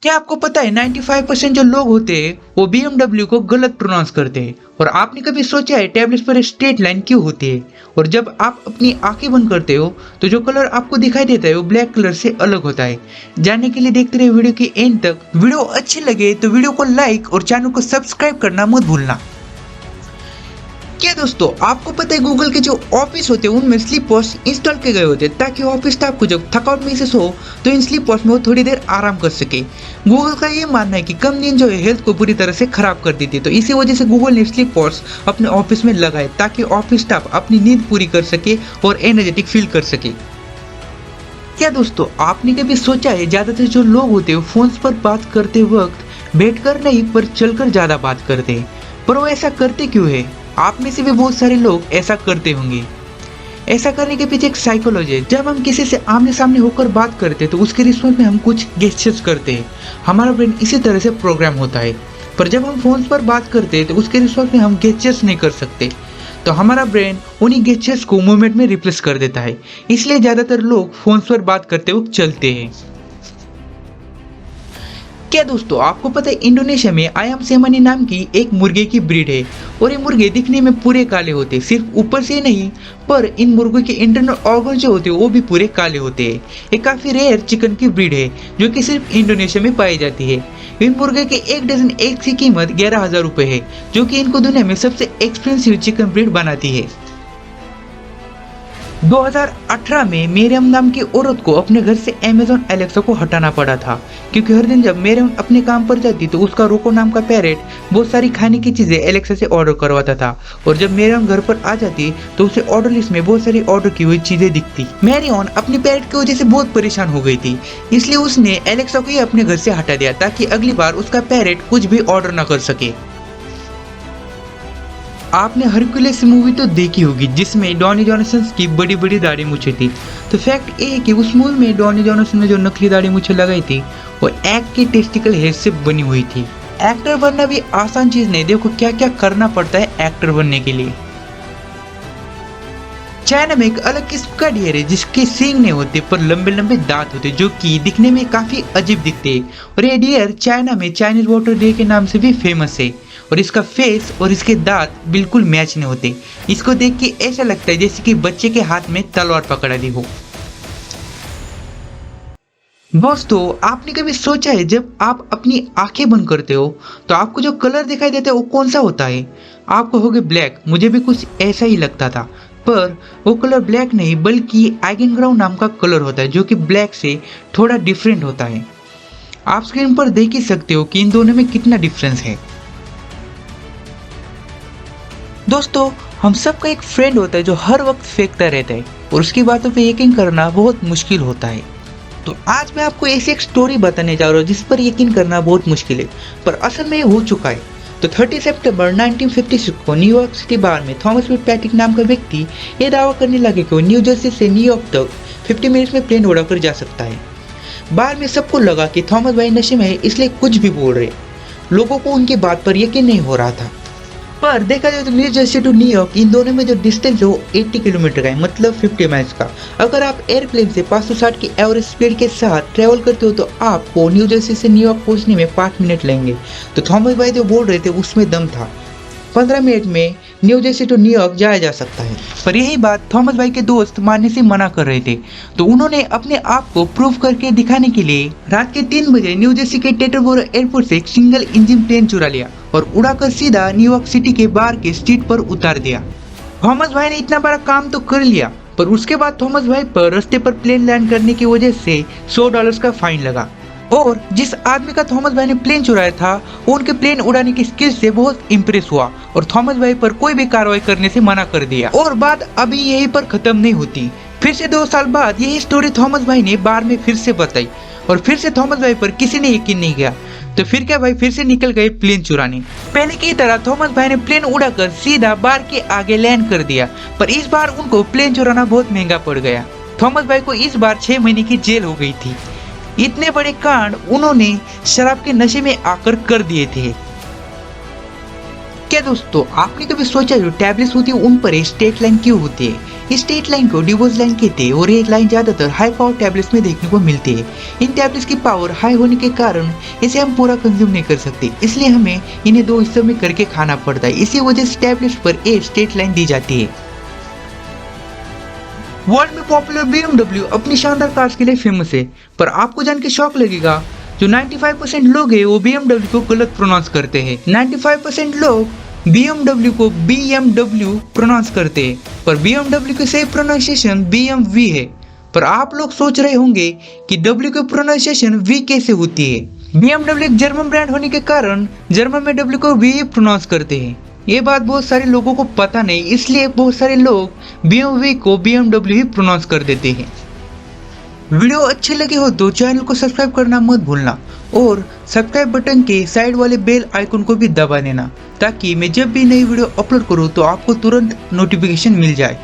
क्या आपको पता है 95% जो लोग होते हैं वो BMW को गलत प्रोनाउंस करते हैं। और आपने कभी सोचा है टैबलेट्स पर स्ट्रेट लाइन क्यों होती है? और जब आप अपनी आंखें बंद करते हो तो जो कलर आपको दिखाई देता है वो ब्लैक कलर से अलग होता है। जानने के लिए देखते रहे वीडियो के एंड तक। वीडियो अच्छी लगे तो वीडियो को लाइक और चैनल को सब्सक्राइब करना मत भूलना। क्या दोस्तों आपको पता है गूगल के जो ऑफिस होते हैं उनमें स्लीप वॉच इंस्टॉल किए गए होते हैं ताकि ऑफिस स्टाफ को जब थकावट महसूस हो तो इन स्लीप वॉच में वो थोड़ी देर आराम कर सके। गूगल का ये मानना है कि कम नींद जो है हेल्थ को बुरी तरह से खराब कर देती है, तो इसी वजह से गूगल ने स्लीप वॉच अपने ऑफिस में लगाए ताकि ऑफिस स्टाफ अपनी नींद पूरी कर सके और एनर्जेटिक फील कर सके। क्या दोस्तों आपने कभी सोचा है ज्यादातर जो लोग होते हैं फोन पर बात करते वक्त बैठकर नहीं पर चलकर ज्यादा बात करते हैं, पर वो ऐसा करते क्यों है? आप में से भी बहुत सारे लोग ऐसा करते होंगे। ऐसा करने के पीछे एक साइकोलॉजी है। जब हम किसी से आमने सामने होकर बात करते हैं तो उसके रिस्पॉन्स में हम कुछ गेस्चर्स करते हैं। हमारा ब्रेन इसी तरह से प्रोग्राम होता है। पर जब हम फोन पर बात करते हैं तो उसके रिस्पॉन्स में हम गेस्चर्स नहीं कर सकते, तो हमारा ब्रेन उन्हीं गेस्चर्स को मूवमेंट में रिप्लेस कर देता है। इसलिए ज्यादातर लोग फोन पर बात करते वक्त चलते हैं। क्या दोस्तों आपको पता है इंडोनेशिया में आयाम सेमानी नाम की एक मुर्गे की ब्रीड है और ये मुर्गे दिखने में पूरे काले होते हैं। सिर्फ ऊपर से नहीं पर इन मुर्गों के इंटरनल ऑर्गन जो होते हैं वो भी पूरे काले होते हैं। ये काफी रेयर चिकन की ब्रीड है जो कि सिर्फ इंडोनेशिया में पाई जाती है। इन मुर्गे के एक डजन एग की कीमत 11,000 रुपए है, जो कि इनको दुनिया में सबसे एक्सपेंसिव चिकन ब्रीड बनाती है। 2018 में मेरियम नाम की औरत को अपने घर से अमेज़न एलेक्सा को हटाना पड़ा था, क्योंकि हर दिन जब मेरियम अपने काम पर जाती तो उसका रोको नाम का पैरेट बहुत सारी खाने की चीजें एलेक्सा से ऑर्डर करवाता था। और जब मेरियम घर पर आ जाती तो उसे ऑर्डर लिस्ट में बहुत सारी ऑर्डर की हुई चीजें दिखती। मेरियम अपनी पैरेट की वजह से बहुत परेशान हो गई थी, इसलिए उसने एलेक्सा को ही अपने घर से हटा दिया ताकि अगली बार उसका पैरेट कुछ भी ऑर्डर न कर सके। आपने हरक्यूलिस मूवी तो देखी होगी जिसमें डॉनी जॉनसन की बड़ी बड़ी दाढ़ी मूछें थी। तो फैक्ट ये है कि उस मूवी में डॉनी जॉनसन ने जो नकली दाढ़ी मूछें लगाई थी वो एग के टेस्टिकल हेयर से बनी हुई थी। एक्टर बनना भी आसान चीज नहीं, देखो क्या क्या करना पड़ता है एक्टर बनने के लिए। चाइना में एक अलग किस्म का डियर है जिसके सींग नहीं होते पर लंबे लंबे दांत होते जो कि दिखने में काफी अजीब दिखते हैं। और ये डियर चाइना में चाइनीज वाटर डियर के नाम से भी फेमस है। और इसका फेस और इसके दांत बिल्कुल मैच नहीं होते। इसको देख के ऐसा लगता है जैसे कि बच्चे के हाथ में तलवार पकड़ा दी हो। दोस्तों आपने कभी सोचा है जब आप अपनी आंखें बंद करते हो तो आपको जो कलर दिखाई देता है वो कौन सा होता है? आपको होगा ब्लैक। मुझे भी कुछ ऐसा ही लगता था, पर वो कलर ब्लैक नहीं बल्कि आइगेनग्राउंड नाम का कलर होता है जो कि ब्लैक से थोड़ा डिफरेंट होता है। आप स्क्रीन पर देख ही सकते हो कि इन दोनों में कितना डिफरेंस है। दोस्तों हम सबका एक फ्रेंड होता है जो हर वक्त फेंकता रहता है और उसकी बातों पे यकीन करना बहुत मुश्किल होता है। तो आज मैं आपको ऐसी एक स्टोरी बताने जा रहा हूँ जिस पर यकीन करना बहुत मुश्किल है पर असल में हो चुका है। तो 30 सितंबर 1956 को न्यूयॉर्क सिटी बार में थॉमस फिट्जपैट्रिक नाम का व्यक्ति ये दावा करने लगे कि वो न्यू जर्सी से न्यूयॉर्क तक 50 मिनट्स में प्लेन उड़ाकर जा सकता है। बार में सबको लगा कि थॉमस भाई नशे में है इसलिए कुछ भी बोल रहे। लोगों को उनकी बात पर यकीन नहीं हो रहा था। पर देखा जाए तो न्यू जर्सी टू न्यूयॉर्क इन दोनों में जो डिस्टेंस है वो 80 किलोमीटर का है, मतलब 50 माइल्स का। अगर आप एयरप्लेन से 560 की एवरेज स्पीड के साथ ट्रेवल करते हो तो आपको न्यू जर्सी से न्यूयॉर्क पहुंचने में 5 मिनट लगेंगे। तो थॉमस भाई जो बोल रहे थे उसमें दम था। 15 मिनट में न्यू जर्सी टू न्यूयॉर्क जाया जा सकता है। पर यही बात थॉमस भाई के दोस्त मानने से मना कर रहे थे, तो उन्होंने अपने आप को प्रूव करके दिखाने के लिए रात के 3 बजे न्यू जर्सी के टेटरबोरो एयरपोर्ट से एक सिंगल इंजन प्लेन चुरा लिया और उड़ाकर सीधा न्यूयॉर्क सिटी के बाहर के स्ट्रीट पर उतार दिया। थॉमस भाई ने इतना बड़ा काम तो कर लिया, पर उसके बाद थॉमस भाई पर रास्ते पर प्लेन लैंड करने की वजह से $100 का फाइन लगा। और जिस आदमी का थॉमस भाई ने प्लेन चुराया था वो उनके प्लेन उड़ाने की स्किल से बहुत इम्प्रेस हुआ और थॉमस भाई पर कोई भी कार्रवाई करने से मना कर दिया। और बात अभी यहीं पर खत्म नहीं होती। फिर से 2 साल बाद यही स्टोरी थॉमस भाई ने बार में फिर से बताई और फिर से थॉमस भाई पर किसी ने यकीन नहीं किया। तो फिर क्या भाई फिर से निकल गए प्लेन चुराने। पहले की तरह थॉमस भाई ने प्लेन उड़ाकर सीधा बार के आगे लैंड कर दिया, पर इस बार उनको प्लेन चुराना बहुत महंगा पड़ गया। थॉमस भाई को इस बार 6 महीने की जेल हो गई थी। इतने बड़े कांड उन्होंने शराब के नशे में आकर कर दिए थे। क्या दोस्तों, आपने कभी सोचा जो टैबलेट्स होती है उन पर स्ट्रेट लाइन क्यों होती है? इस स्ट्रेट लाइन को डिवोर्स लाइन कहते हैं और ये लाइन ज्यादातर हाई पावर टैबलेट्स में देखने को मिलती है। इन टैबलेट्स की पावर हाई होने के कारण इसे हम पूरा कंज्यूम नहीं कर सकते, इसलिए हमें इन्हें दो हिस्सों में करके खाना पड़ता है। इसी वजह से टैबलेट्स पर एक स्ट्रेट लाइन दी जाती है। वर्ल्ड में पॉपुलर BMW अपनी शानदार कार्स के लिए फेमस है, पर आपको जान के शौक लगेगा जो 95% लोग हैं वो BMW को गलत प्रोनाउंस करते हैं। 95% लोग BMW को BMW प्रोनाउंस करते हैं, पर BMW की सही प्रोनाउंसिएशन BMW है। पर आप लोग सोच रहे होंगे कि W की प्रोनाउंसिएशन V कैसे होती है? BMW एक जर्मन ब्रांड होने के कारण जर्मन में W को V ही प्रोनाउंस करते हैं। ये बात बहुत सारे लोगों को पता नहीं, इसलिए बहुत सारे लोग BMW को BMW ही प्रोनाउंस कर देते हैं। वीडियो अच्छे लगे हो तो चैनल को सब्सक्राइब करना मत भूलना और सब्सक्राइब बटन के साइड वाले बेल आइकन को भी दबा देना, ताकि मैं जब भी नई वीडियो अपलोड करूं तो आपको तुरंत नोटिफिकेशन मिल जाए।